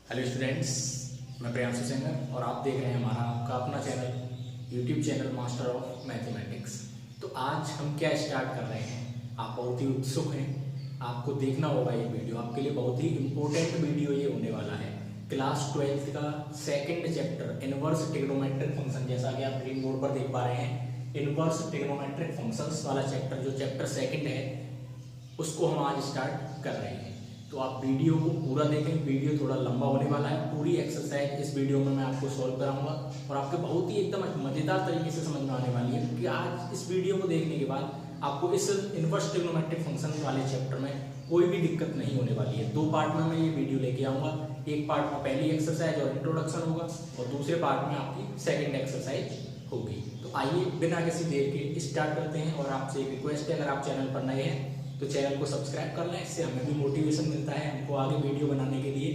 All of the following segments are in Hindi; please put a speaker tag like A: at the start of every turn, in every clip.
A: हेलो स्टूडेंट्स, मैं प्रियांशु सिंगर और आप देख रहे हैं हमारा आपका अपना channel YouTube channel master of mathematics. तो आज हम क्या स्टार्ट कर रहे हैं, आप बहुत ही उत्सुक हैं, आपको देखना होगा ये वीडियो, आपके लिए बहुत ही इम्पोर्टेंट वीडियो ये होने वाला है। क्लास 12th का second chapter inverse trigonometric function, जैसा कि आप ग्रीन बोर्ड पर देख पा रहे हैं, इनवर्स ट्रिग्नोमेट्रिक फंक्शंस वाला चैप्टर जो चैप्टर सेकंड है उसको हम आज स्टार्ट कर रहे हैं। तो आप वीडियो को पूरा देखें, वीडियो थोड़ा लंबा होने वाला है। पूरी एक्सरसाइज इस वीडियो में मैं आपको सॉल्व कराऊंगा और आपके बहुत ही एकदम मज़ेदार तरीके से समझ में आने वाली है, क्योंकि आज इस वीडियो को देखने के बाद आपको इस इनवर्स ट्रिग्नोमेट्रिक फंक्शन वाले चैप्टर में कोई भी दिक्कत नहीं होने वाली है। दो पार्ट में मैं ये वीडियो लेके आऊँगा, एक पार्ट में पहली एक्सरसाइज और इंट्रोडक्शन होगा और दूसरे पार्ट में आपकी सेकेंड एक्सरसाइज होगी। तो आइए बिना किसी देर के स्टार्ट करते हैं। और आपसे एक रिक्वेस्ट है, अगर आप चैनल पर नए हैं तो चैनल को सब्सक्राइब कर लें, इससे हमें भी मोटिवेशन मिलता है हमको आगे वीडियो बनाने के लिए,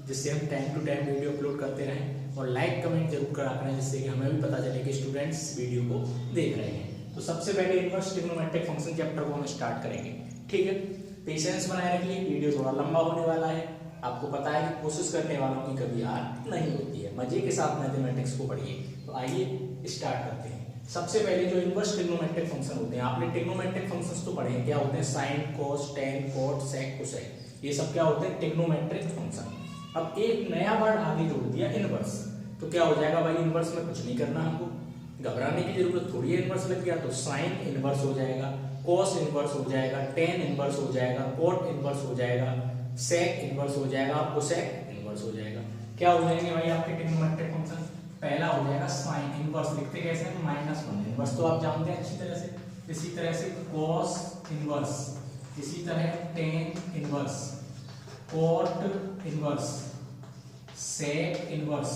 A: जिससे हम time to time video upload करते रहें। और लाइक कमेंट जरूर करा करें, जिससे कि हमें भी पता चले कि स्टूडेंट्स वीडियो को देख रहे हैं। तो सबसे पहले इनवर्स ट्रिग्नोमेट्रिक फंक्शन चैप्टर को हम स्टार्ट करेंगे, ठीक है। पेशेंस बनाए रखिए, वीडियो थोड़ा लंबा होने वाला है। आपको पता है कि कोशिश करने वालों की कभी हार नहीं होती है, मजे के साथ मैथमेटिक्स को पढ़िए। तो आइए स्टार्ट करते हैं। सबसे पहले जो इनवर्स ट्रिग्नोमेट्रिक फंक्शन होते हैं, आपने ट्रिग्नोमेट्रिक फंक्शंस तो पढ़े हैं, क्या होते हैं, साइन, कोस, टेन, कोट, सेक, कोसेक, ये सब क्या होते हैं, ट्रिग्नोमेट्रिक फंक्शन। अब एक नया वर्ड आगे जोड़ दिया, इनवर्स। तो क्या हो जाएगा भाई, इनवर्स में कुछ नहीं करना हमको, घबराने की जरूरत थोड़ी है। इनवर्स लग गया तो साइन इनवर्स हो जाएगा, कोस इनवर्स हो जाएगा, टेन इनवर्स हो जाएगा, कोट इनवर्स हो जाएगा, सेक इनवर्स हो जाएगा, कोसेक इनवर्स हो जाएगा। क्या हो जाएंगे भाई आपके ट्रिग्नोमेट्रिक फंक्शन, पहला हो जाएगा साइन इनवर्स, लिखते कैसे हैं, -1 इनवर्स तो आप जानते हैं अच्छी तरह से। इसी तरह से कोस इनवर्स, इसी तरह tan inverse, cot inverse, sec inverse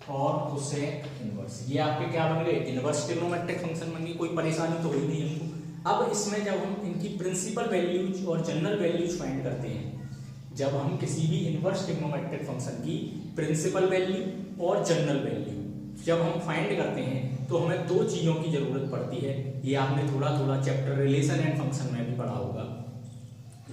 A: और कोसेक इनवर्स। ये आपके क्या बन गए, इनवर्स ट्रिग्नोमेट्रिक फंक्शन बन गए। कोई परेशानी तो हुई नहीं हमको। अब इसमें जब हम इनकी प्रिंसिपल वैल्यूज और जनरल वैल्यूज फाइंड करते हैं, जब हम किसी भी इनवर्स ट्रिग्नोमेट्रिक फंक्शन की प्रिंसिपल वैल्यू और जनरल वैल्यू जब हम फाइंड करते हैं, तो हमें दो चीजों की जरूरत पड़ती है। ये आपने थोड़ा थोड़ा चैप्टर रिलेशन एंड फंक्शन में भी पढ़ा होगा,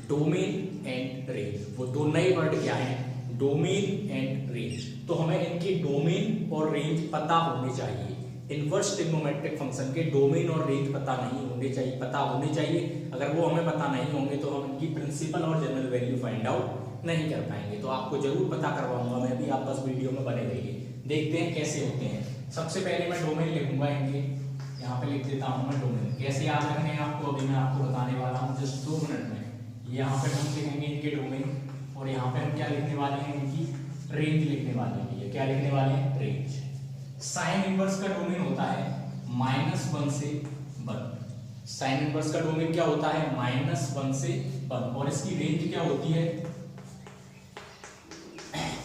A: डोमेन एंड रेंज। वो दो नए वर्ड क्या है, डोमेन एंड रेंज। तो हमें इनके डोमेन और रेंज पता होने चाहिए। इनवर्स ट्रिग्नोमेट्रिक फंक्शन के डोमेन और रेंज पता नहीं होने चाहिए, पता होने चाहिए। अगर वो हमें पता नहीं होंगे तो हम इनकी प्रिंसिपल और जनरल वैल्यू फाइंड आउट नहीं कर पाएंगे। तो आपको जरूर पता करवाऊंगा मैं भी, आप बस वीडियो में बने रहिए। देखते हैं कैसे होते हैं। सबसे पहले मैं डोमेन लिखूंगा इनके, यहाँ पे लिख देता हूँ मैं डोमेन। कैसे याद रखने हैं आपको अभी मैं आपको बताने वाला हूँ जस्ट 2 मिनट में। यहाँ पे हम लिखेंगे इनके डोमेन और यहाँ पे हम क्या लिखने वाले हैं, इनकी रेंज लिखने वाले हैं। ये क्या लिखने वाले हैं, रेंज। साइन इनवर्स का डोमेन होता है -1 से 1। साइन इनवर्स का डोमेन क्या होता है, -1 से 1। और इसकी रेंज क्या होती है,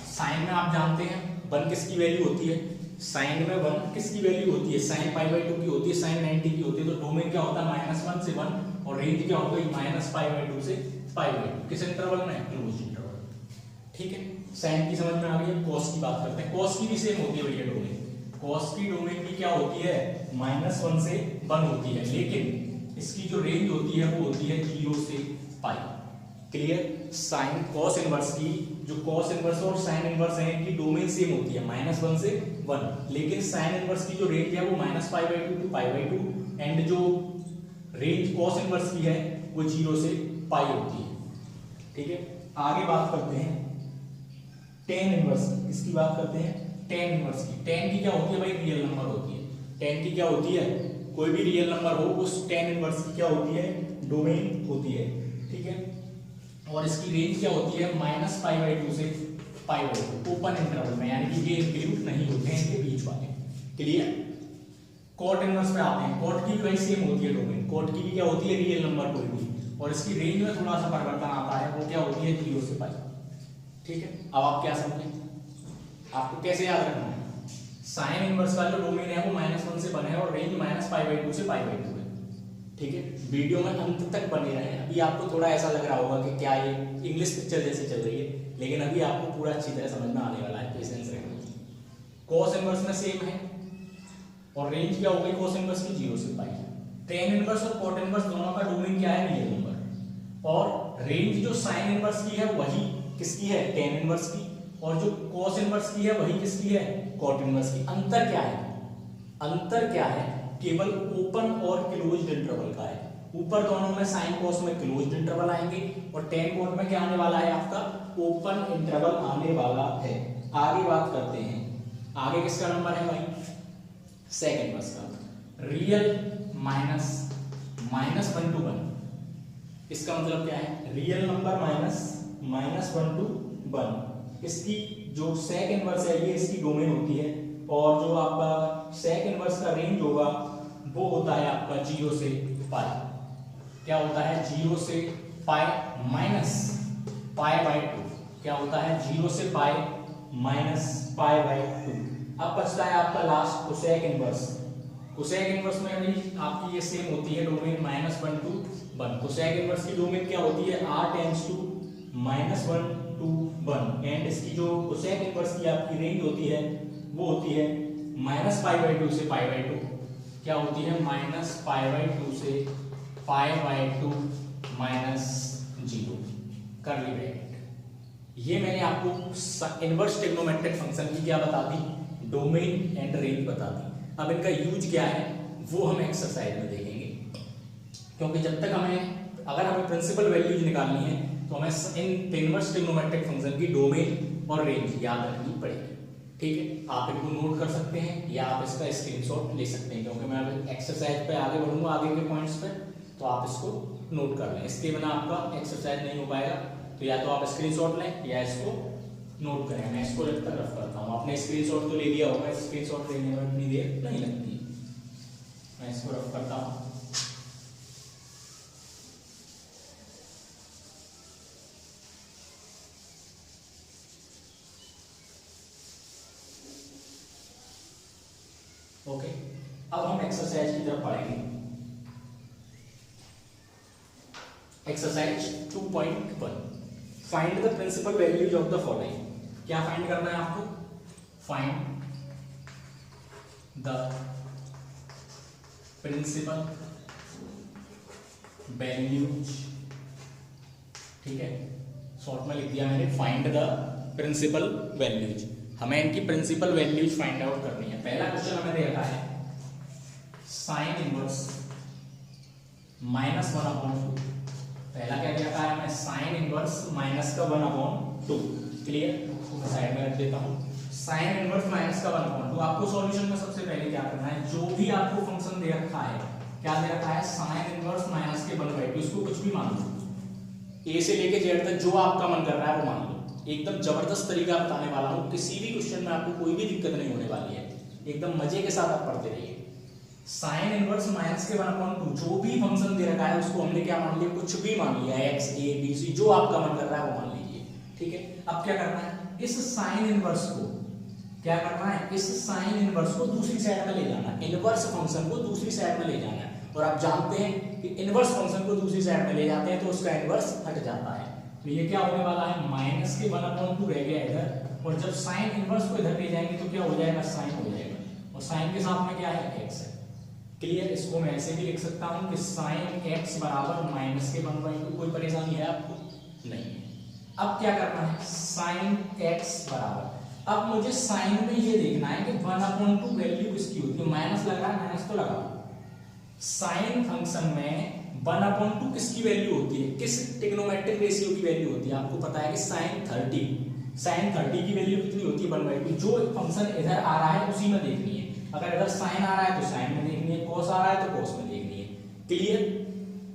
A: साइन में आप जानते हैं 1 किसकी वैल्यू होती है, साइन में 1 किसकी वैल्यू होती है, साइन π/2 की होती है, साइन 90 की होती है। तो डोमेन क्या होता है, -1 से 1 और रेंज क्या होगी, -π/2 से π/2। किस इंटरवल में, क्लोज इंटरवल, ठीक है। साइन की समझ में आ गई। अब कॉस की बात करते हैं। कॉस की भी सेम होती है भैया डोमेन। कॉस की डोमेन भी क्या होती है, -1 से 1 होती है, लेकिन इसकी जो रेंज होती है वो होती है 0 से π। क्लियर। साइन कॉस इनवर्स की, जो कॉस इनवर्स और साइन इनवर्स है, इनकी डोमेन सेम होती है -1 से 1, लेकिन साइन इनवर्स की जो रेंज है वो -π/2 टू π/2 एंड जो रेंज कॉस इनवर्स की है वो 0 से π होती है, ठीक है। आगे बात करते हैं टेन इनवर्स की। किसकी बात करते हैं, टेन इनवर्स की। टेन की क्या होती है भाई, रियल नंबर होती है। टेन की क्या होती है, कोई भी रियल नंबर हो उस टेन इनवर्स की क्या होती है, डोमेन होती है, ठीक है। और इसकी रेंज क्या होती है, -π/2 से π/2, ओपन इंटरवल में, यानी कि ये इंक्लूड नहीं होते हैं इनके बीच वाले। क्लियर। कोट इनवर्स पे आते हैं। कोट की भी वही सेम होती है डोमेन। कोट की भी क्या होती है, रियल नंबर कोई भी, और इसकी रेंज में थोड़ा सा परिवर्तन आता है, वो क्या होती है, 0 से π, ठीक है। अब आप क्या समझें, आपको कैसे याद रखना है, साइन इनवर्स का जो डोमेन है वो -1 से 1 है और रेंज -π/2 से π/2 है, ठीक है। वीडियो में अंत तक बने रहे। अभी आपको थोड़ा ऐसा लग रहा होगा कि क्या ये इंग्लिश पिक्चर जैसे चल रही है, लेकिन अभी आपको पूरा अच्छी तरह समझ में आने वाला है, पेशेंस रखना। कॉस इनवर्स में सेम है और रेंज क्या हो गई कॉस इनवर्स की, 0 से π। टेन इनवर्स और कोट इनवर्स दोनों का डोमेन क्या है, रियल नंबर। और रेंज जो साइन इनवर्स की है वही किसकी है, टेन इनवर्स की, और जो कॉस इनवर्स की है वही किसकी है, कॉट इनवर्स की। अंतर क्या है, अंतर क्या है, केवल ओपन और क्लोज्ड इंटरवल का है। ऊपर दोनों में साइन कॉस में क्लोज्ड इंटरवल आएंगे और टेन कॉट में क्या आने वाला है, आपका ओपन इंटरवल आने वाला है। आगे बात करते हैं, आगे किसका नंबर है भाई, सेकंड बस का, रियल माइनस माइनस 1 to 1। इसका मतलब क्या है, real number minus minus 1 to 1। इसकी जो सेक इनवर्स है ये इसकी डोमेन होती है, और जो आपका सेक इनवर्स का रेंज होगा वो होता है आपका 0 से पाई। क्या होता है, 0 से पाई माइनस पाई बाई 2। क्या होता है, 0 से पाई माइनस पाई बाई 2। अब बचता है आपका last cosec inverse. Cosec inverse में भी आपकी ये सेम होती है, डोमेन -1 to 1। कोसेक इनवर्स की डोमेन क्या होती है, r tends to -1 to 1, and इसकी जो कोसेक इनवर्स की आपकी रेंज होती है वो होती है -π/2 से π/2। क्या होती है, -π/2 से π/2 -0 कर्ली ब्रैकेट। ये मैंने आपको इनवर्स ट्रिग्नोमेट्रिक फंक्शन की क्या बता दी, डोमेन एंड रेंज बता दी। अब इनका यूज क्या है वो हम एक्सरसाइज में देखेंगे, क्योंकि जब तक अगर हमें प्रिंसिपल वैल्यूज निकालनी है तो हमें इन इनवर्स ट्रिग्नोमेट्रिक फंक्शन की डोमेन और रेंज याद रखनी पड़ेगी। ठीक है, आप इनको नोट कर सकते हैं या आप इसका स्क्रीनशॉट ले सकते हैं, क्योंकि मैं अभी एक्सरसाइज पे आगे बढ़ूंगा, आगे के पॉइंट्स पे, तो आप इसको नोट कर लें। इसके बिना आपका एक्सरसाइज नहीं हो पाएगा, तो या तो आप स्क्रीनशॉट लें या इसको नोट करें। मैं इसको रख करता हूँ, आपने स्क्रीनशॉट तो ले लिया होगा, स्क्रीनशॉट लेने में इतनी देर नहीं लगती। मैं इसको रख करता हूँ। ओके, अब हम एक्सरसाइज की तरफ पढ़ेंगे। Exercise 2.1, find the principal values of the following. क्या फाइंड करना है आपको, फाइंड द प्रिंसिपल वैल्यूज। ठीक है, शॉर्ट में लिख दिया मैंने, फाइंड द प्रिंसिपल वैल्यूज। हमें इनकी प्रिंसिपल वैल्यूज फाइंड आउट करनी है। पहला क्वेश्चन हमें दे रखा है साइन इनवर्स -1/2। पहला क्या दे रखा है हमें, साइन इनवर्स -1/2। क्लियर, मैं साइड में रख देता हूं। Sine inverse -1/2। आपको सॉल्यूशन में सबसे पहले क्या करना है, जो भी आपको फंक्शन दे रखा है, क्या दे रखा है, साइन इनवर्स -1/2। इसको कुछ भी मान लो, ए से लेके जेड तक जो आपका मन कर रहा है वो मान लो। एकदम जबरदस्त तरीका बताने वाला हूं, किसी भी क्वेश्चन में आपको कोई भी दिक्कत नहीं होने वाली है, एकदम मजे के साथ आप पढ़ते रहिए। साइन इनवर्स -1/2, जो भी फंक्शन दे रखा है उसको हमने क्या मान लिया, कुछ भी मान लिया, x a b c जो आपका मन कर रहा है वो मान लीजिए। ठीक है, अब क्या करना है, इस साइन इनवर्स को क्या करना है, इस साइन इनवर्स को दूसरी साइड में ले जाना है, इनवर्स फंक्शन को दूसरी साइड में ले जाना है। और आप जानते हैं कि इनवर्स फंक्शन को दूसरी साइड में ले जाते हैं तो उसका इनवर्स हट जाता है। तो ये क्या होने वाला है, -1/2 रह गया इधर, और जब साइन इनवर्स को इधर ले जाएंगे तो क्या हो जाएगा, साइन हो जाएगा, और साइन के साथ में क्या है, x है। क्लियर, इसको मैं ऐसे भी लिख सकता हूं कि साइन x बराबर -1/2। कोई परेशानी है आपको, नहीं है। अब क्या करना है, साइन x बराबर, अब मुझे साइन में ये देखना है कि 1/2 वैल्यू किसकी होती है, माइनस लग रहा है, माइनस तो लगा। साइन फंक्शन में 1/2 किसकी वैल्यू होती है, किस ट्रिग्नोमेट्रिक रेशियो की वैल्यू होती है, आपको पता है कि साइन 30 की वैल्यू कितनी होती है, 1/2। जो फंक्शन इधर आ रहा है उसी में देखनी है, अगर इधर साइन आ रहा है तो साइन में देखनी है, कॉस आ रहा है तो कॉस में देखनी है। क्लियर,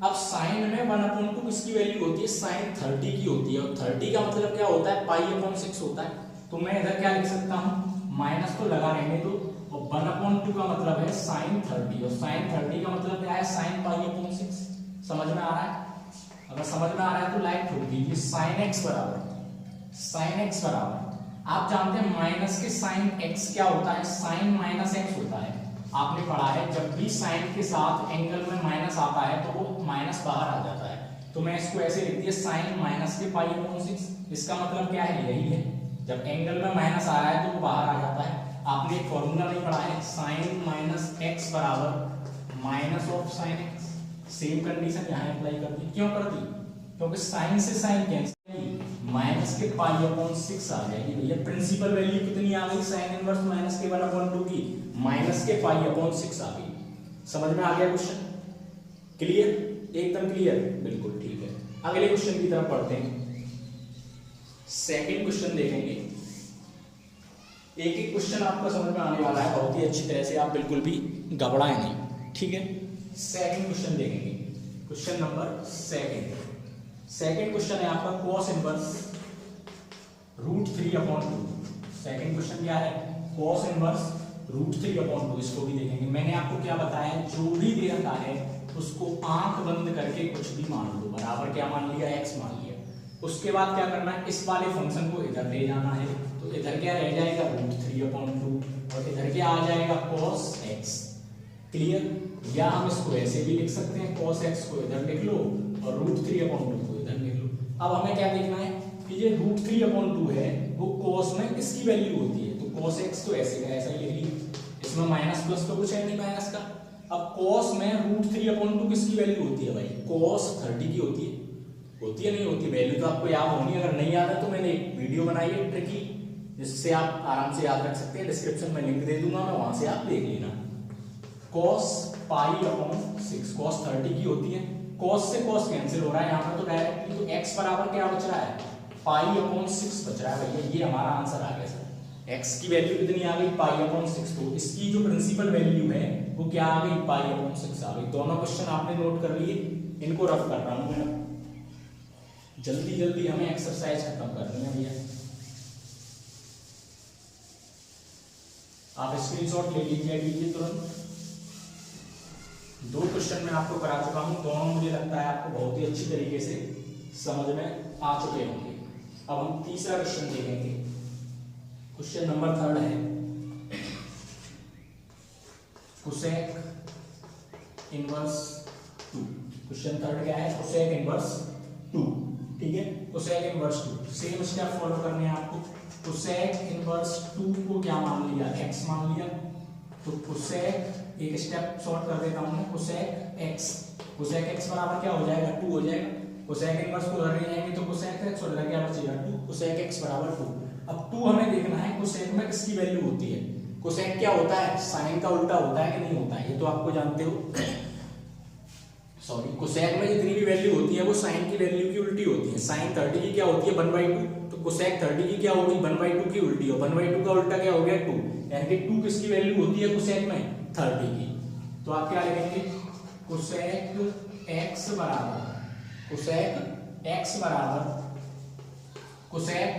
A: अब साइन में 1/2 किसकी वैल्यू होती है, साइन 30 की होती है, और 30 का मतलब क्या होता है, π/6 होता है। तो मैं इधर क्या लिख सकता हूं, माइनस तो लगा रहने दो, और 1/2 का मतलब है साइन 30, और साइन 30 का मतलब क्या है, साइन π/6। समझ में आ रहा है, अगर समझ में आ रहा है तो लाइक ठोक दीजिए। साइन x बराबर, आप जानते हैं माइनस के साइन x क्या होता है, साइन -x होता है। आपने पढ़ा है जब भी साइन के साथ एंगल में माइनस आता है तो वो माइनस बाहर आ जाता है। तो मैं इसको ऐसे लिख दिया, साइन माइनस के π/6। इसका मतलब क्या है, यही है, जब एंगल में माइनस आ रहा है तो वो बाहर आ जाता है। आपने एक फॉर्मूला नहीं पढ़ा है, साइन -x बराबर minus of sine x। Same condition यहाँ अप्लाई कर दी, क्यों कर दी, क्योंकि साइन से साइन कैंसिल, माइनस के पाई अपॉन 6 आ जाएगी भैया। प्रिंसिपल वैल्यू कितनी आ गई साइन इनवर्स माइनस के 1/2 की, माइनस के पाई अपॉन 6 आ गई। समझ में आ गया क्वेश्चन? क्लियर? एकदम क्लियर, बिल्कुल ठीक है। अगले क्वेश्चन की तरफ पढ़ते हैं। सेकंड क्वेश्चन देखेंगे। एक एक क्वेश्चन आपको समझ में आने वाला है बहुत ही अच्छी तरह से, आप बिल्कुल भी घबराएं नहीं, ठीक है। सेकंड क्वेश्चन देखेंगे, क्वेश्चन नंबर सेकंड क्वेश्चन है आपका cos इनवर्स √3/2। सेकंड क्वेश्चन क्या है? cos inverse √3/2। इसको भी देखेंगे। मैंने आपको क्या बताया, जो भी दे रखा है उसको आंख बंद करके कुछ भी मान लो, बराबर क्या मान लिया, x मान लिया। उसके बाद क्या करना है, इस वाले फंक्शन को इधर ले जाना है, तो इधर क्या रह जाएगा √3/2 और इधर क्या आ जाएगा cos x। क्लियर? या हम इसको ऐसे भी लिख सकते हैं, cos x को इधर लिख लो और √3/2 को इधर लिख लो। अब हमें क्या देखना है कि ये √3/2 है वो cos में किसकी वैल्यू होती है, तो cos x तो ऐसे का ऐसा ही लिख लिया, इसमें माइनस प्लस तो कुछ है नहीं माइनस का। अब cos में √3/2 किसकी वैल्यू होती है भाई, cos 30 की होती है नहीं होती? वैल्यू तो आपको याद होनी, अगर नहीं याद है तो मैंने एक वीडियो बनाई है ट्रिकी, जिससे आप आराम से याद रख सकते हैं। डिस्क्रिप्शन में लिंक दे दूंगा मैं, वहां से आप देख लेना। cos π/6 cos 30 की होती है। cos से cos कैंसिल हो रहा है यहाँ पर, तो डायरेक्टली तो x बराबर क्या बच रहा है, π/6 बच रहा है भैया। ये हमारा आंसर आ गया सर। x की वैल्यू कितनी आ गई, π/6। तो इसकी जो प्रिंसिपल वैल्यू है वो क्या आ गई, π/6 आ गई। दोनों क्वेश्चन आपने नोट कर लिए, इनको रफ कर रहा हूं मैं। जल्दी जल्दी हमें एक्सरसाइज खत्म करनी है भैया। आप स्क्रीनशॉट ले लीजिए तुरंत। 2 क्वेश्चन मैं आपको करा चुका हूं, दोनों मुझे लगता है आपको बहुत ही अच्छी तरीके से समझ में आ चुके होंगे। अब हम तीसरा क्वेश्चन देखेंगे। क्वेश्चन नंबर 3 है कोसेक इनवर्स 2। क्वेश्चन 3 क्या है, कोसेक इनवर्स 2, ठीक है। Cosec inverse 2 same step follow करने हैं आपको। कोसेक इनवर्स 2 को क्या मान लिया, x मान लिया, तो कोसेक एक स्टेप शॉर्ट कर देता हूं मैं, कोसेक x बराबर क्या हो जाएगा, 2 हो जाएगा। कोसेक इनवर्स को उधर ले जाएंगे तो कोसेक x और इधर क्या बचेगा 2, कोसेक x बराबर 2। अब 2 हमें देखना है कोसेक में किसकी वैल्यू होती है। कोसेक क्या होता है, साइन का उल्टा होता है कि नहीं होता है, ये तो आपको जानते हो। सॉरी, कोसेक में जितनी भी वैल्यू होती है वो साइन की वैल्यू की उल्टी होती है। साइन 30 की क्या होती है 1/2, तो कोसेक 30 की क्या होगी 1/2 की उल्टी हो। 1/2 का उल्टा क्या हो गया 2, यानी कि 2 किसकी वैल्यू होती है कोसेक में 30 की। तो आप क्या लिखेंगे, कोसेक x बराबर कोसेक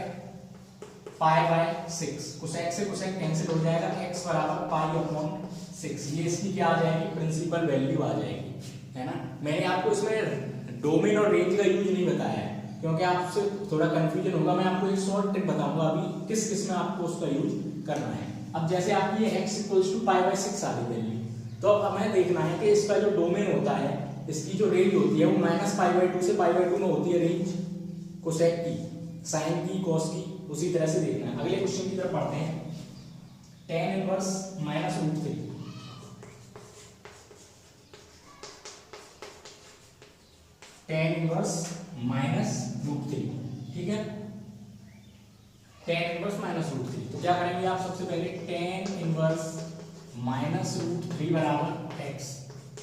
A: π/6। कोसेक से कोसेक कैंसिल हो जाएगा, x बराबर π/6। ये इसकी क्या आ जाएगी, प्रिंसिपल वैल्यू आ जाएगी, है ना। मैंने आपको इसमें डोमेन और रेंज का यूज नहीं बताया है क्योंकि आपसे थोड़ा कंफ्यूजन होगा। मैं आपको एक शॉर्ट ट्रिक बताऊंगा अभी किस किस में आपको उसका यूज करना है। अब जैसे आपकी ये x = π/6 आ गई वैल्यू, तो अब हमें देखना है कि इसका जो डोमेन होता है, इसकी जो रेंज होती है वो -π/2 से π/2 में होती है रेंज कोसेक की, साइन की, कॉस की। उसी तरह से देखना है। अगले क्वेश्चन की तरफ पढ़ते हैं। tan इनवर्स -√3, tan इनवर्स -√3, ठीक है। tan इनवर्स -√3, तो क्या करेंगे आप सबसे पहले, tan इनवर्स -√3 बराबर x,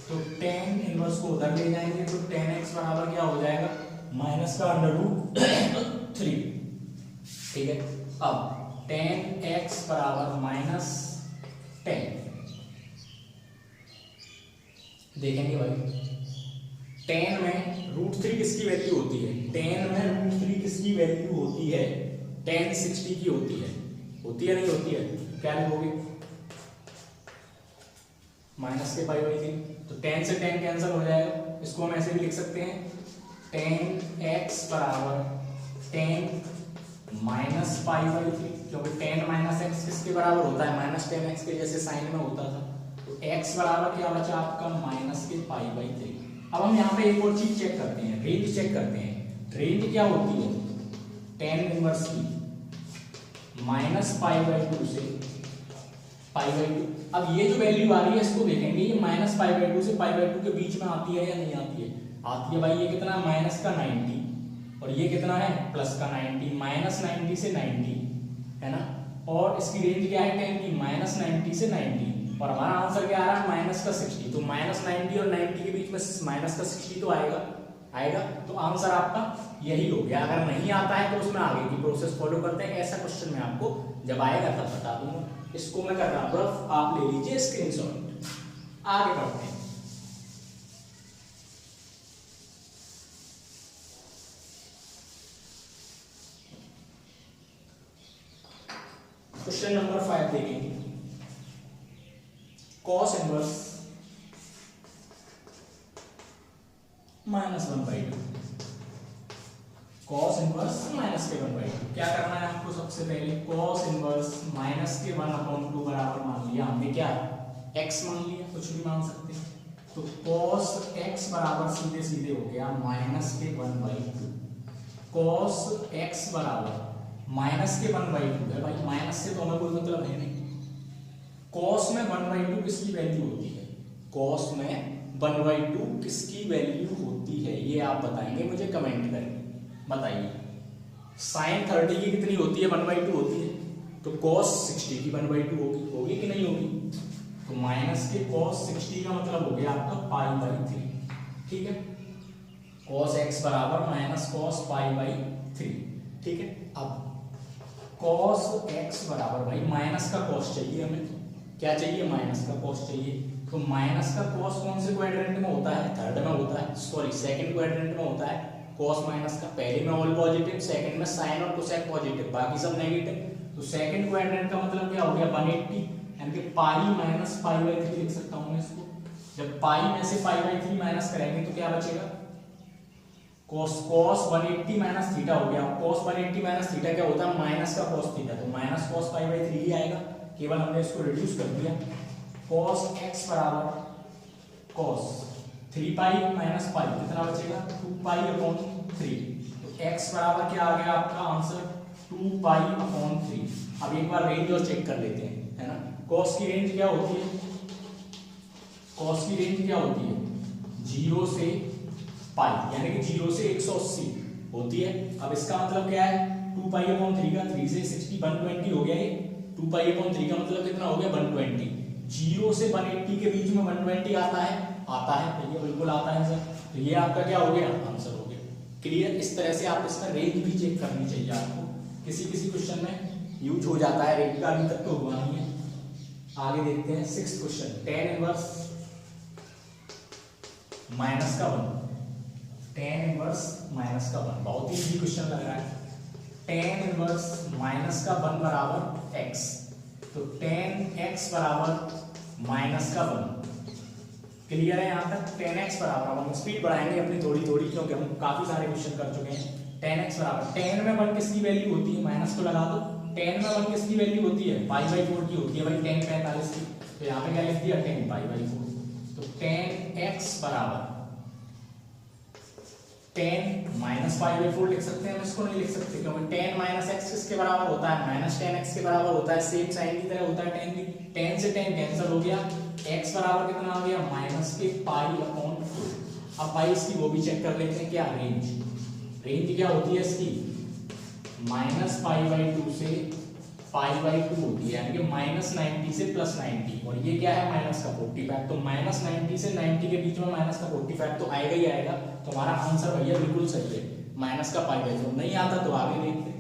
A: तो tan इनवर्स को उधर ले जाएंगे तो tan x बराबर क्या हो जाएगा, -√3, ठीक है। अब tan x बराबर -10 देखेंगे भाई। tan में √3 किसकी वैल्यू होती है, tan में √3 किसकी वैल्यू होती है, tan 60 की होती है नहीं होती है, क्या लिखोगे, माइनस के π/3, तो tan से tan कैंसिल हो जाएगा। इसको हम ऐसे भी लिख सकते हैं, tan x बराबर tan -π/3, क्योंकि tan -x किसके बराबर होता है, -10x के जैसे साइन में होता था। तो x बराबर क्या बचा आपका, -π/3। अब हम यहाँ पे एक और चीज चेक करते हैं, रेंज चेक करते हैं। रेंज क्या होती है tan इनवर्स की, -π/2 से π/2। अब ये जो वैल्यू आ रही है इसको देखेंगे, ये -π/2 से π/2 के बीच में आती है या नहीं आती है, आती है भाई। ये कितना -90, और ये कितना है प्लस का 90, माइनस 90 से 90 है ना, और इसकी रेंज क्या है 10 की, माइनस 90 से 90, और हमारा आंसर क्या आ रहा है माइनस का 60। तो माइनस 90 और 90 के बीच में माइनस का 60 तो आएगा, तो आंसर आपका यही हो गया। अगर नहीं आता है तो उसमें आगे की प्रोसेस फॉलो करते हैं, ऐसा क्वेश्चन मैं आपको जब आएगा तब बता दूंगा। इसको मैं कर रहा हूं रफ, आप ले लीजिए स्क्रीनशॉट। आगे बढ़ते हैं। क्वेश्चन नंबर 5 देखेंगे, cos इनवर्स -1/2, cos इनवर्स -1/2। क्या करना है आपको, सबसे पहले cos इनवर्स -1/2 बराबर मान लिया हमने, क्या x मान लिया, कुछ भी मान सकते हैं। तो cos x बराबर सीधे सीधे हो गया -1/2, cos x बराबर -1/2 है भाई, माइनस से तो हमें कोई मतलब है नहीं। cos में 1/2 किसकी वैल्यू होती है, cos में 1/2 किसकी वैल्यू होती है, ये आप बताएंगे मुझे कमेंट करके बताइए। sin 30 की कितनी होती है, 1/2 होती है, तो cos 60 की 1/2 होगी कि नहीं होगी। तो माइनस के cos 60 का मतलब हो गया आपका π/3, ठीक है। cos x बराबर माइनस cos π/3, ठीक है। अब cos x बराबर भाई माइनस का cos चाहिए हमें, क्या चाहिए माइनस का cos चाहिए। तो माइनस का cos कौन से क्वाड्रेंट में होता है, थर्ड में होता है, सॉरी सेकंड क्वाड्रेंट में होता है cos माइनस का। पहले में ऑल पॉजिटिव, सेकंड में साइन और कोसेक पॉजिटिव, बाकी सब नेगेटिव। तो सेकंड क्वाड्रेंट का मतलब क्या हो गया 180, यानी कि पाई माइनस π/3 लिख सकता हूं मैं इसको। जब पाई में से π/3 माइनस करेंगे तो क्या बचेगा, cos 180 माइनस थीटा हो गया। cos 180 माइनस थीटा क्या होता है, माइनस का cos थीटा, तो माइनस cos π/3 ही आएगा, केवल हमने इसको रिड्यूस कर दिया। cos x बराबर cos 3π माइनस पाई, कितना बचेगा 2π/3। तो x बराबर क्या आ गया आपका आंसर 2π/3। अब एक बार रेंज और चेक कर लेते हैं, है ना। cos की रेंज क्या होती है, cos की रेंज क्या होती है 0 से पाई, यानी कि 0 से 180 होती है। अब इसका मतलब क्या है 2π/3 का 3 से 60 120 हो गया, ये 2π/3 का मतलब कितना हो गया 120। 0 से 180 के बीच में 120 आता है भैया, बिल्कुल आता है सर। तो ये आपका क्या हो गया आंसर हो गया। क्लियर, इस तरह से आप इसमें रेंज भी चेक करनी चाहिए आपको, किसी किसी क्वेश्चन में यूज हो जाता है रेंज का, अभी तक तो हुआ नहीं है। आगे देखते हैं 6th question, tan inverse -1, tan inverse -1, बहुत ही इजी क्वेश्चन लग रहा है। tan इनवर्स -1 बराबर x, तो tan x बराबर -1। क्लियर है यहाँ तक, tan x बराबर, हम स्पीड बढ़ाएंगे अपनी थोड़ी थोड़ी, क्योंकि हम काफी सारे क्वेश्चन कर चुके हैं। tan x बराबर, tan में 1 किसकी वैल्यू होती है, माइनस को लगा दो। tan में 1 किसकी वैल्यू होती है π/4 की होती है भाई, tan 45 की, तो यहाँ पे क्या लिख दिया tan π/4। तो tan x बराबर tan -π/4 लिख सकते हैं हम, इसको नहीं लिख सकते क्योंकि tan -x किसके बराबर होता है, -tan x के बराबर होता है, सेम साइन की तरह होता है tan भी। tan से tan कैंसिल हो गया, x बराबर कितना आ गया -π/2। अब भाई इसकी वो भी चेक कर लेते हैं, क्या रेंज क्या होती है इसकी -π/2 से π/2 होती है, यानी कि -90 से +90, और ये क्या है माइनस का 45। तो -90 से 90 के बीच में माइनस का 45 तो आएगा ही आएगा। तो हमारा आंसर भैया बिल्कुल सही है, माइनस का π/2। नहीं आता तो आगे देखते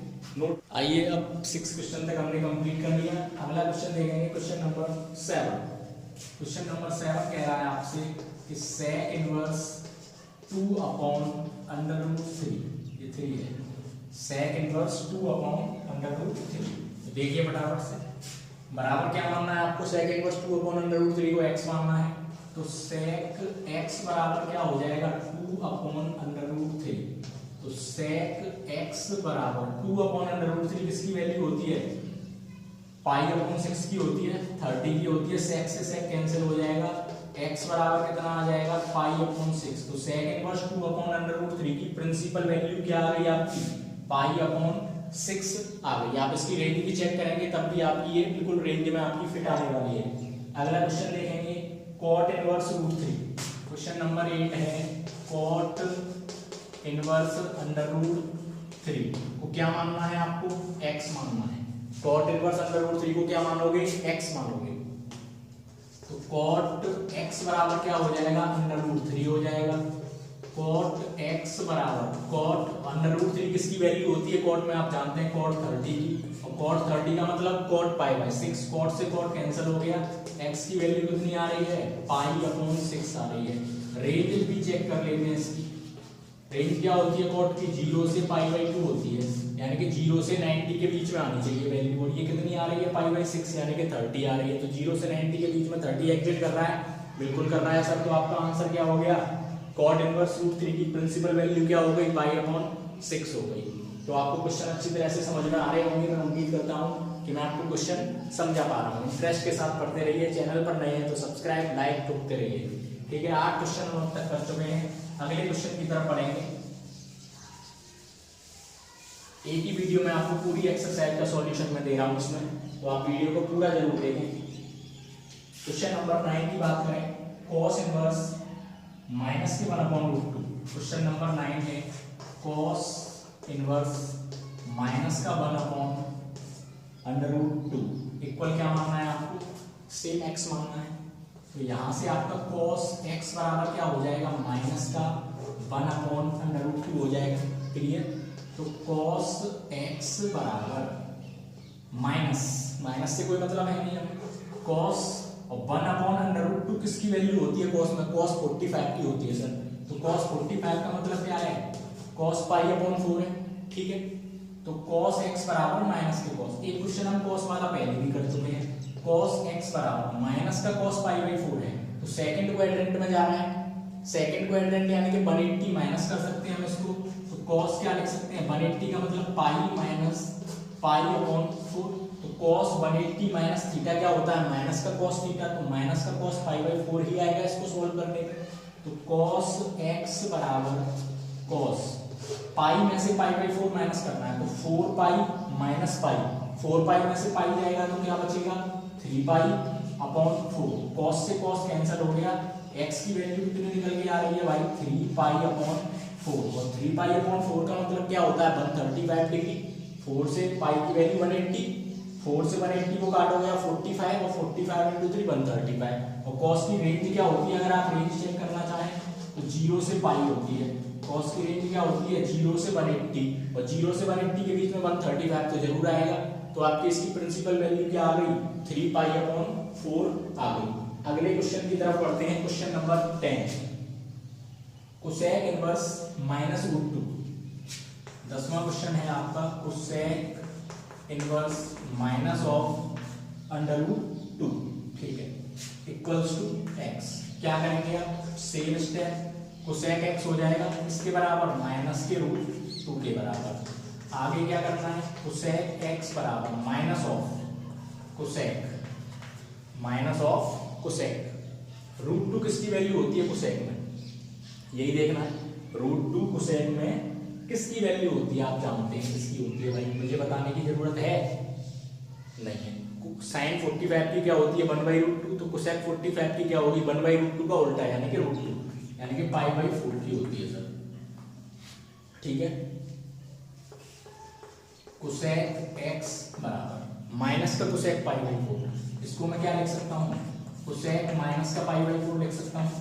A: नोट। आइए अब 6 क्वेश्चन तक हमने कंप्लीट कर लिया। अगला क्वेश्चन देखेंगे, क्वेश्चन नंबर 7। क्वेश्चन नंबर 7 कह रहा है आपसे कि sec इनवर्स 2/√3, ये 3 है, sec इनवर्स 2/√3। देखिए फटाफट से, बराबर क्या मानना है आपको, sec इनवर्स 2/√3 को x मानना है, तो sec x बराबर क्या हो जाएगा 2/√3। तो sec x बराबर 2/√3 किसकी वैल्यू होती है π/6 की होती है, 30 की होती है। sec से sec कैंसिल हो जाएगा, x बराबर कितना आ जाएगा π/6। तो sec इनवर्स 2/√3 की प्रिंसिपल वैल्यू क्या आ गई आपकी π/6 आ गई। आप इसकी रेंज भी चेक करेंगे तब भी आपकी ये बिल्कुल रेंज में आपकी फिट आने वाली है। अगला क्वेश्चन देखेंगे, cot इनवर्स √3। क्वेश्चन नंबर 8 है cot इनवर्स √3। 3 को क्या मानना है आपको, x मानना है। cot इनवर्स अंडर रूट 3 को क्या मानोगे, x मानोगे। तो cot x बराबर क्या हो जाएगा, अंडर रूट 3 हो जाएगा। cot x बराबर cot अंडर रूट 3 किसकी वैल्यू होती है cot में, आप जानते हैं cot 30 की, और cot 30 का मतलब cot पाई बाय 6, cot से cot कैंसिल हो गया, x की वैल्यू कितनी आ रही है, पाई अपॉन 6 आ रही है। रेंज भी चेक कर लेते हैं इसकी, रेंज क्या होती है cot की, 0 से पाई बाय 2 होती है, यानी कि 0 से 90 के बीच में आनी चाहिए वैल्यू, और ये कितनी आ रही है, पाई बाय 6 यानी कि 30 आ रही है। तो 0 से 90 के बीच में 30 एग्जिट कर रहा है, बिल्कुल कर रहा है सर। तो आपका आंसर क्या हो गया, cot इनवर्स रूट 3 की प्रिंसिपल वैल्यू क्या हो गई, पाई अपॉन 6 हो गई। तो आपको क्वेश्चन अच्छी तरह से समझ में आ रहे होंगे, मैं उम्मीद करता हूँ कि मैं आपको क्वेश्चन समझा पा रहा हूँ। इंटरेस्ट के साथ पढ़ते रहिए, चैनल पर नए हैं तो सब्सक्राइब लाइक ठोकते रहिए। ठीक है, 8 क्वेश्चन हम अब तक कर चुके हैं, अगले क्वेश्चन की तरफ पढ़ेंगे। एक ही वीडियो में आपको पूरी एक्सरसाइज का सॉल्यूशन मैं दे रहा हूँ इसमें, तो आप वीडियो को पूरा जरूर देखें। क्वेश्चन नंबर 9 की बात करें, cos इनवर्स माइनस के 1/√2। क्वेश्चन नंबर 9 है cos इनवर्स माइनस का 1/√2 इक्वल क्या मानना है आपको, सेम x मानना है। तो यहाँ से आपका cos x बराबर क्या हो जाएगा, माइनस का 1/√2 हो जाएगा। क्लियर, तो cos x बराबर माइनस से कोई मतलब है नहीं हमें, cos और 1/√2 किसकी वैल्यू होती है cos में, cos 45 की होती है सर। तो cos 45 का मतलब क्या है, cos π/4 है। ठीक है, तो cos x बराबर माइनस के cos, एक क्वेश्चन हम cos वाला पहले भी कर चुके हैं, cos x बराबर माइनस का cos π/4 है। तो सेकंड क्वाड्रेंट में जा रहा है, सेकंड क्वाड्रेंट यानी कि 180 माइनस कर सकते हैं हम इसको। तो cos क्या लिख सकते हैं, 180 का मतलब पाई माइनस π/4। तो cos 180 माइनस थीटा क्या होता है, माइनस का cos थीटा, तो माइनस का cos π/4 ही आएगा इसको सोल्व करने पे। तो cos x बराबर cos पाई में से π/4 माइनस करना है, तो 4 पाई माइनस पाई, 4 पाई में से पाई जाएगा तो क्या बचेगा, 3 पाई अपॉन 4। cos से cos कैंसिल हो गया, x की वैल्यू कितनी निकल के आ रही है भाई, 3 पाई अपॉन 4, और 3 पाई अपॉन 4 का मतलब क्या होता है, 135 डिग्री। 4 से पाई की वैल्यू 180, 4 से 180 को काटोगे 45, और 45 × 3 135। और cos की रेंज क्या होती है, अगर आप रेंज चेक करना चाहें तो 0 से पाई होती है। cos की रेंज क्या होती है, 0 से 180, और 0 से 180 के बीच में 135 तो जरूर आएगा। तो आपकी इसकी प्रिंसिपल वैल्यू क्या आ गई, 3 π/4 आ गई। अगले क्वेश्चन की तरफ पढ़ते हैं, क्वेश्चन नंबर 10, कोसेक इनवर्स -√2। 10वां क्वेश्चन है आपका, कोसेक इनवर्स माइनस ऑफ √2। ठीक है, इक्वल्स टू x। क्या करेंगे आप, सेम स्टेप, कोसेक x हो जाएगा इसके बराबर माइनस के √2 के बराबर। आगे क्या करना है, कोसेक x बराबर माइनस ऑफ कोसेक। √2 किसकी वैल्यू होती है कोसेक में, यही देखना है। √2 कोसेक में किसकी वैल्यू होती है, आप जानते हैं किसकी होती है भाई, मुझे बताने की जरूरत है नहीं है। साइन 45 की क्या होती है, 1/√2, तो कोसेक 45 की क्या होगी, 1/√2 का उल्टा यानी कि √2, यानी कि π/4 की होती है सर। ठीक है, कोसेक x बराबर माइनस का कोसेक π/4, इसको मैं क्या लिख सकता हूँ, कोसेक माइनस का π/4 लिख सकता हूँ।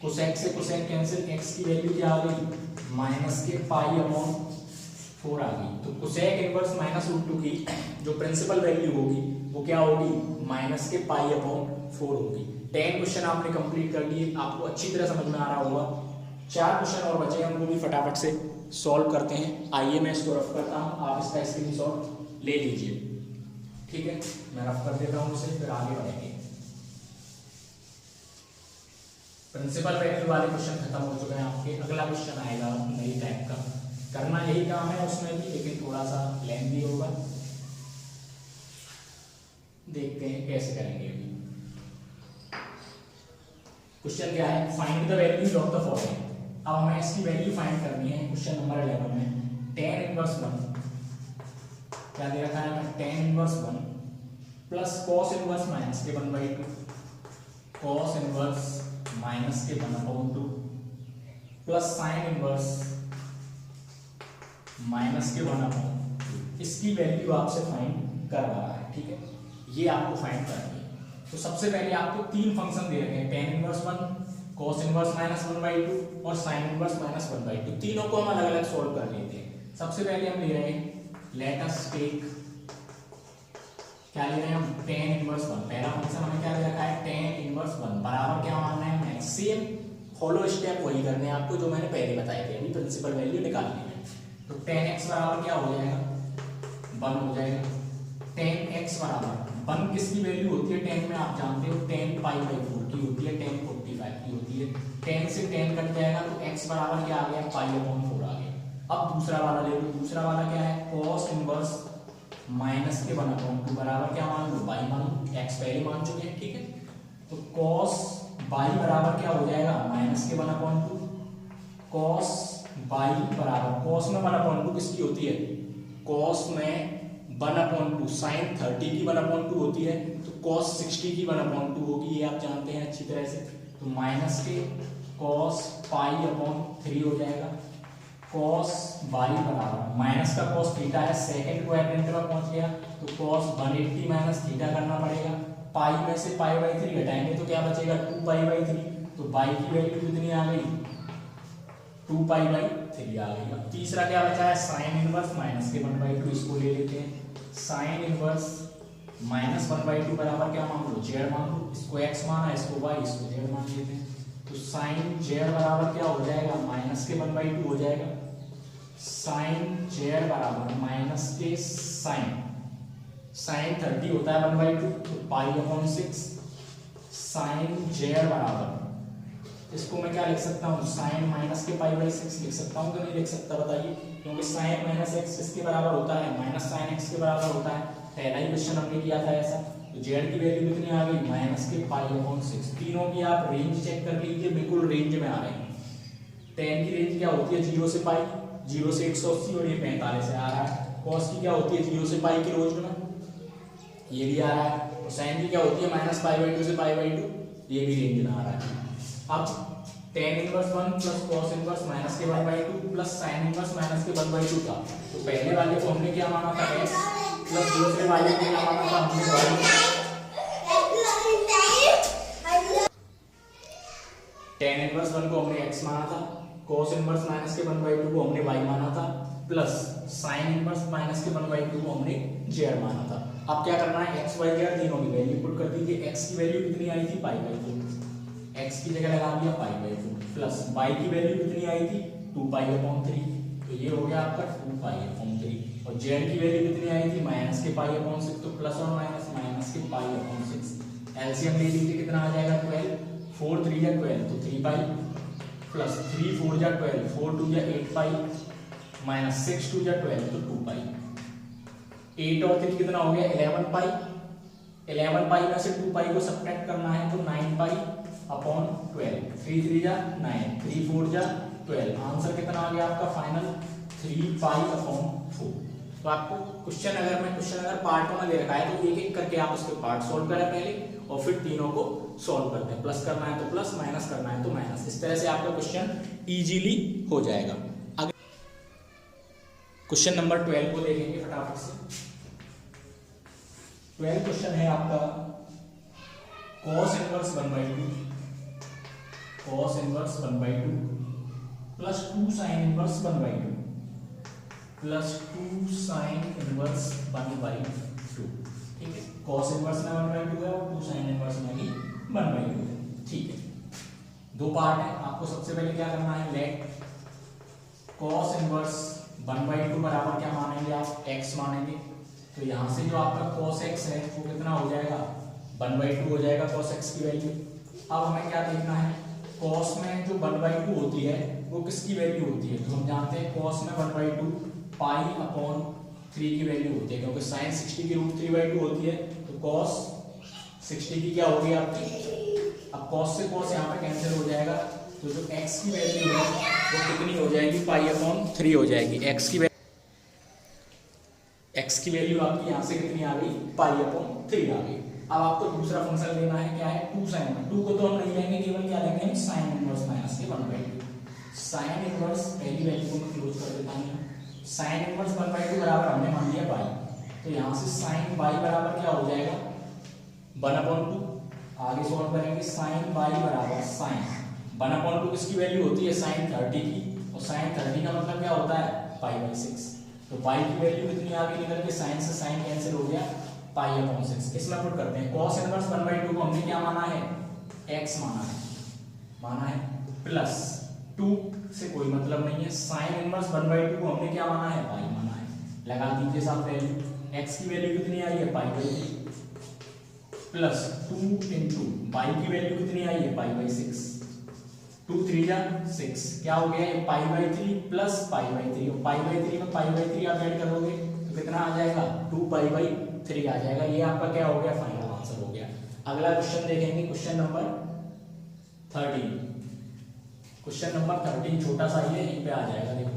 A: कोसेक से कोसेक कैंसिल, x की वैल्यू क्या आ गई, माइनस के π/4 आ गई। तो कोसेक इनवर्स -√2 की जो प्रिंसिपल वैल्यू होगी वो क्या होगी, माइनस के π/4 होगी। 10 क्वेश्चन आपने कंप्लीट कर लिए, आपको अच्छी तरह समझ में आ रहा होगा। 4 क्वेश्चन और बचे हैं, उनको भी फटाफट से सॉल्व करते हैं। आइए मैं इसको रफ करता हूँ, आप इसका स्क्रीनशॉट ले लीजिए। ठीक है, मैं रफ कर देता हूँ इसे, फिर आगे बढ़ेंगे। प्रिंसिपल वैल्यू वाले क्वेश्चन खत्म हो चुके हैं आपके। अगला क्वेश्चन आएगा नई टाइप का, करना यही काम है उसमें भी, लेकिन थोड़ा सा लेंथी होगा। देखते हैं कैसे करेंगे अभी। क्वेश्चन क्या है, find the values of the following. अब हमें इसकी वैल्यू फाइंड करनी है। क्वेश्चन नंबर 11 में tan इनवर्स 1 क्या दे रखा है, tan inverse 1 plus cos inverse minus के 1/2, cos इनवर्स माइनस के 1/2 प्लस sin इनवर्स माइनस के 1/2, इसकी वैल्यू आपसे फाइंड करवा रहा है, ठीक है, ये आपको फाइंड करनी है। तो सबसे पहले आपको तीन फंक्शन दे रखे हैं, tan इनवर्स 1, cos इनवर्स -1/2 और sin इनवर्स -1/2। तीनों को हम अलग अलग सोल्व कर लेते हैं। सबसे पहले हम ले रहे हैं, लेट अस टेक, क्या ले रहे हैं हम, tan इनवर्स 1। पहला फंक्शन हमें क्या दे रखा है, tan इनवर्स 1 बराबर क्या मानना है हमें, सेम फॉलो स्टेप वही करने हैं आपको जो मैंने पहले बताए थे, अभी प्रिंसिपल वैल्यू निकालनी है। तो tan x बराबर क्या हो जाएगा, 1 हो जाएगा। tan x बराबर 1 किसकी वैल्यू होती है, tan में आप जानते हो tan π/4 की होती है, tan 45 की होती है। tan से tan कट जाएगा तो x बराबर क्या आ गया, π/4 आ गया। अब दूसरा वाला ले लो, दूसरा वाला क्या है, cos इनवर्स माइनस के 1/2 बराबर क्या मान लो, y मान लो, x पहले मान चुके हैं, ठीक है। तो cos y बराबर क्या हो जाएगा, माइनस के 1/2, cos y बराबर, cos में 1/2 किसकी होती है, cos में 1/2 sin 30 की 1/2 होती है, तो cos 60 की 1/2 होगी, ये आप जानते हैं अच्छी तरह से। तो माइनस के cos π/3 हो जाएगा। cos y बराबर, माइनस का cos थीटा है, सेकंड क्वाड्रेंट में पहुंच गया, तो cos 180 माइनस थीटा करना पड़ेगा। पाई में से π/3 घटाएंगे तो क्या बचेगा, 2π/3। तो y की वैल्यू कितनी आ गई, 2π/3 आ गई। अब तीसरा क्या बचा है, sin इनवर्स माइनस के 1/2, इसको ले लेते हैं। sin इनवर्स -1/2 बराबर क्या मान लो, z मान लो, इसको x माना, इसको y, इसको z मान लेते हैं। तो sin z बराबर क्या हो जाएगा, माइनस के 1/2 हो जाएगा। sin z बराबर माइनस के sin 30 होता है 1/2, तो π/6 sin z बराबर, इसको मैं क्या लिख सकता हूँ, sin माइनस के π/6 लिख सकता हूँ कि नहीं लिख सकता बताइए, क्योंकि sin -x किसके बराबर होता है, माइनस sin x के बराबर होता है। पहला ही क्वेश्चन हमने किया था ऐसा। तो z की वैल्यू कितनी आ गई, माइनस के π/6। तीनों की आप रेंज चेक कर लीजिए, बिल्कुल रेंज में आ रहे हैं। tan की रेंज क्या होती है, 0 से π, 0 से 180 और ये 45 से आ रहा है। cos की क्या होती है, 0 से π की रोज में, ये भी आ रहा है। और sin की क्या होती है, -π/2 से π/2, ये भी रेंज में आ रहा है। अब tan inverse 1 plus cos inverse minus के 1/2 प्लस sin इनवर्स माइनस के 1/2 था। तो पहले वाले को हमने क्या माना था, x प्लस दूसरे वाले को क्या माना था हमने, tan इनवर्स 1 को हमने x माना था, cos इनवर्स माइनस के 1/2 को हमने y माना था, प्लस sin इनवर्स माइनस के 1/2 को हमने z माना था। अब क्या करना है, x y z तीनों की वैल्यू पुट कर दीजिए। x की वैल्यू कितनी आई थी, π/4, x की जगह लगा दिया π/4, प्लस y की वैल्यू कितनी आई थी, 2π/3, तो ये हो गया आपका 2π/3। और z की वैल्यू कितनी आई थी, माइनस के π/6, तो प्लस और माइनस के π/6। एलसीएम ले लीजिए, कितना आ जाएगा, 12, 4 3 या 12, तो 3π, प्लस 3 4 या 12, 4 2 या 8π, माइनस 6 2 या 12, तो 2π। 8 और 3 कितना हो गया, 11π। 11π में से 2π को सब्ट्रैक्ट करना है, तो 9π/12, 3 3 या 9, 3 4 या 12। आंसर कितना आ गया आपका फाइनल, 3π/4। तो आपको क्वेश्चन अगर पार्टों में दे रखा है तो एक एक करके आप उसके पार्ट सोल्व करें पहले, और फिर तीनों को सोल्व करते हैं। प्लस करना है तो प्लस, माइनस करना है तो माइनस, इस तरह से आपका क्वेश्चन इजीली हो जाएगा। अगर क्वेश्चन नंबर 12 को देखेंगे फटाफट से। 12 क्वेश्चन है आपका, cos inverse 1/2 plus 2 sin inverse 1/2 plus 2 sin inverse 1/2, ठीक है। cos इनवर्स में 1/2 है और 2 sin इनवर्स में भी 1/2 है, ठीक है। दो पार्ट है, आपको सबसे पहले क्या करना है, लेट cos इनवर्स 1/2 बराबर क्या मानेंगे आप, x मानेंगे। तो यहाँ से जो आपका cos x है वो कितना हो जाएगा, 1/2 हो जाएगा cos x की वैल्यू। अब हमें क्या देखना है, cos में जो 1/2 होती है वो किसकी वैल्यू होती है, तो हम जानते हैं cos में 1/2 π/3 की वैल्यू होती है, क्योंकि sin 60 की √3/2 होती है, तो cos 60 की क्या होगी आपकी, अब cos से cos यहाँ पे कैंसिल हो जाएगा, तो जो x की वैल्यू है वो कितनी हो जाएगी, π/3 हो जाएगी। x की वैल्यू आपकी यहाँ से कितनी आ गई, π/3 आ गई। अब आपको दूसरा फंक्शन लेना है, क्या है, 2 sin। 2 को तो हम नहीं लेंगे, केवल क्या लेंगे, sin इनवर्स माइनस के 1/2। sin इनवर्स पहली वैल्यू को मैं क्लोज कर देता हूँ, साइन इनवर्स 1/2 बराबर हमने मान लिया पाई, तो यहाँ से साइन बाई बराबर क्या हो जाएगा 1/2। आगे सॉल्व करेंगे, साइन बाई बराबर साइन 1/2 किसकी वैल्यू होती है साइन 30 की, और साइन 30 का मतलब क्या होता है π/6। तो पाई की वैल्यू कितनी आगे निकल के साइन से साइन कैंसिल हो गया π/6। इसमें पुट करते हैं, cos इनवर्स 1/2 को हमने क्या माना है x माना है प्लस 2 से कोई मतलब नहीं है, साइन इनवर्स 1/2 को हमने क्या माना है पाई माना है। लगा दीजिए साथ वैल्यू, x की वैल्यू कितनी आई है π/3 प्लस 2 इंटू पाई की वैल्यू कितनी आई है π/6, 2 3 जा 6, क्या हो गया ये π/3 प्लस π/3, और π/3 में π/3 आप ऐड करोगे तो कितना आ जाएगा 2π/3 आ जाएगा। ये आपका क्या हो गया फाइनल आंसर हो गया। अगला क्वेश्चन देखेंगे, क्वेश्चन नंबर 13। क्वेश्चन नंबर 13 छोटा सा ही है, यहीं पे आ जाएगा। देखो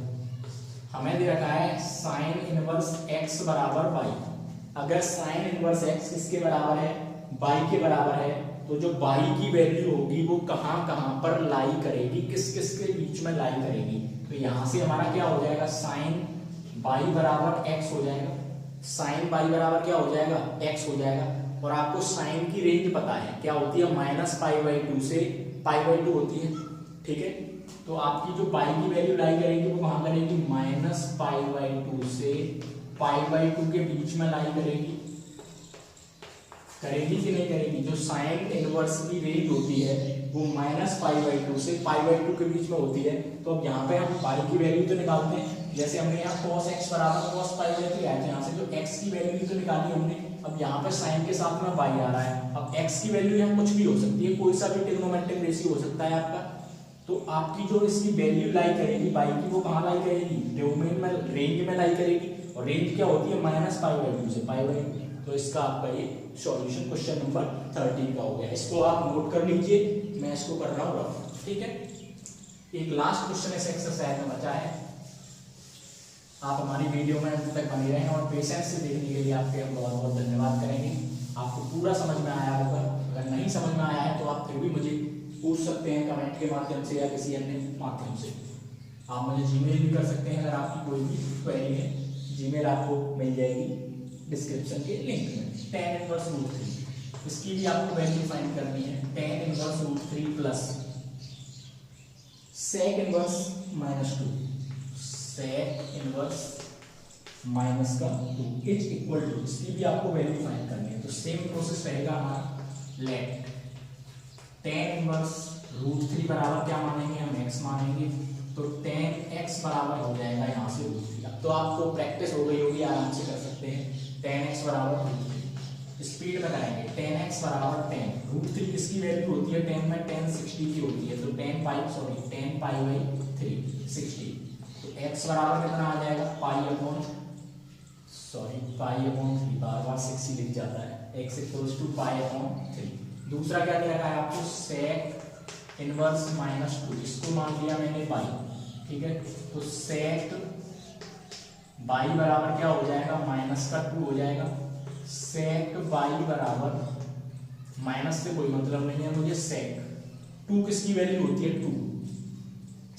A: हमें दे रखा है साइन इनवर्स x बराबर y। अगर साइन इनवर्स x किसके बराबर है y के बराबर है, तो जो y की वैल्यू होगी वो कहां कहां पर लाई करेगी, किस किस के बीच में लाई करेगी। तो यहां से हमारा क्या हो जाएगा साइन y बराबर x हो जाएगा, साइन y बराबर क्या हो जाएगा x हो जाएगा। और आपको साइन की रेंज पता है क्या होती है -π/2 से π/2 होती है, ठीक है। तो आपकी जो पाई की वैल्यू लाई करेगी वो कहां करेगी -π/2 से π/2 के बीच में लाई करेगी कि नहीं करेगी। जो साइन इनवर्स की रेंज होती है वो -π/2 से π/2 के बीच में होती है। तो अब यहाँ पे हम पाई की वैल्यू तो निकालते हैं, जैसे हमने यहाँ cos x बराबर cos π/3 आया, यहाँ से जो x की वैल्यू तो निकाली हमने। अब यहाँ पे साइन के साथ में y आ रहा है, अब x की वैल्यू यहाँ कुछ भी हो सकती है, कोई सा भी ट्रिग्नोमेट्रिक रेशियो हो सकता है आपका। तो आपकी जो इसकी वैल्यू लाई करेगी y की वो कहाँ लाई करेगी डोमेन में, रेंज में लाई करेगी। और रेंज क्या होती है -π/2 से π/2। तो इसका आपका ये सॉल्यूशन क्वेश्चन नंबर 13 का हो गया। इसको आप नोट कर लीजिए, मैं इसको कर रहा हूँ रफ, ठीक है। एक लास्ट क्वेश्चन इस एक्सरसाइज में बचा है। आप हमारी वीडियो में अंत तक बने रहें और पेशेंस से देखने के लिए आपके हम बहुत बहुत धन्यवाद करेंगे। आपको पूरा समझ में आया होगा, अगर नहीं समझ में आया है तो आप फिर भी मुझे पूछ सकते हैं कमेंट के माध्यम से या किसी अन्य माध्यम से। आप मुझे जीमेल भी कर सकते हैं अगर आपकी कोई भी क्वेरी है, जीमेल आपको मिल जाएगी डिस्क्रिप्शन के लिंक में। tan इनवर्स √3 इसकी भी आपको वैल्यू फाइंड करनी है, tan inverse √3 plus sec inverse -2, sec inverse -2 is equal to, इसकी भी आपको वैल्यू फाइंड करनी है। तो सेम प्रोसेस रहेगा हमारा, लेट tan इनवर्स √3 बराबर क्या मानेंगे हम x मानेंगे, तो tan x बराबर हो जाएगा यहाँ से √3। अब तो आपको प्रैक्टिस हो गई होगी, आराम से कर सकते हैं। tan x बराबर √3 स्पीड में करेंगे, tan x बराबर tan √3 किसकी वैल्यू होती है tan में, tan 60 की होती है, तो tan π/3 60। तो x बराबर कितना आ जाएगा π/3, बार बार 60 लिख जाता है, x = π/3। दूसरा क्या दे रखा है आपको sec इनवर्स -2, इसको मान लिया मैंने पाई, ठीक है। तो sec y बराबर क्या हो जाएगा -2 हो जाएगा, sec y बराबर माइनस से कोई मतलब नहीं है मुझे। sec 2 किसकी वैल्यू होती है 2,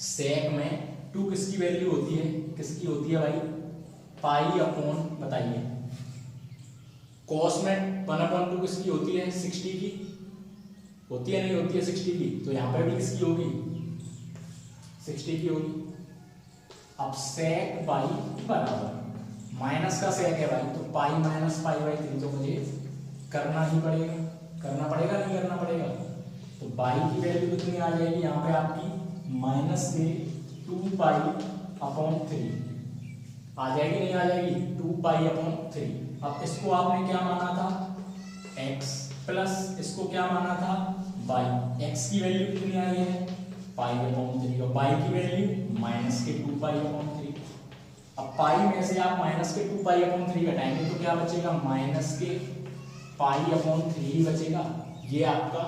A: sec में 2 किसकी वैल्यू होती है, किसकी होती है भाई पाई/, बताइए cos में 1/2 किसकी होती है 60 की होती है, नहीं होती है 60 की, तो यहाँ पर भी किसकी होगी 60 की होगी। अब sec y बराबर माइनस का sec है भाई, तो पाई -π/3 तो मुझे करना ही पड़ेगा, करना पड़ेगा नहीं करना पड़ेगा। तो y की वैल्यू कितनी आ जाएगी यहाँ पे आपकी -2π/3 आ जाएगी, नहीं आ जाएगी 2π/3। अब इसको आपने क्या माना था x प्लस इसको क्या माना था y, x की वैल्यू कितनी आई है π/3 और y की वैल्यू -2π/3। अब पाई में से आप -2π/3 घटाएंगे तो क्या बचेगा -π/3 बचेगा। ये आपका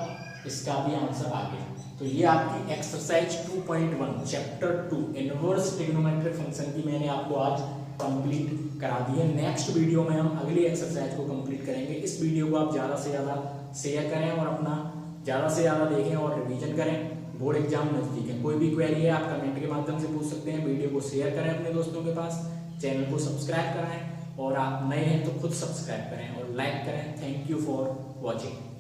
A: इसका भी आंसर आ गया। तो ये आपकी exercise 2.1 chapter 2 inverse trigonometric function की मैंने आपको आज कंप्लीट करा दी है। नेक्स्ट वीडियो में हम अगली एक्सरसाइज को कंप्लीट करेंगे। इस वीडियो को आप ज़्यादा से ज़्यादा शेयर करें और अपना ज़्यादा से ज़्यादा देखें और रिवीजन करें। बोर्ड एग्जाम नज़दीक है, कोई भी क्वेरी है आप कमेंट के माध्यम से पूछ सकते हैं। वीडियो को शेयर करें अपने दोस्तों के पास। चैनल को सब्सक्राइब कराएं और आप नए हैं तो खुद सब्सक्राइब करें और लाइक करें। Thank you for watching.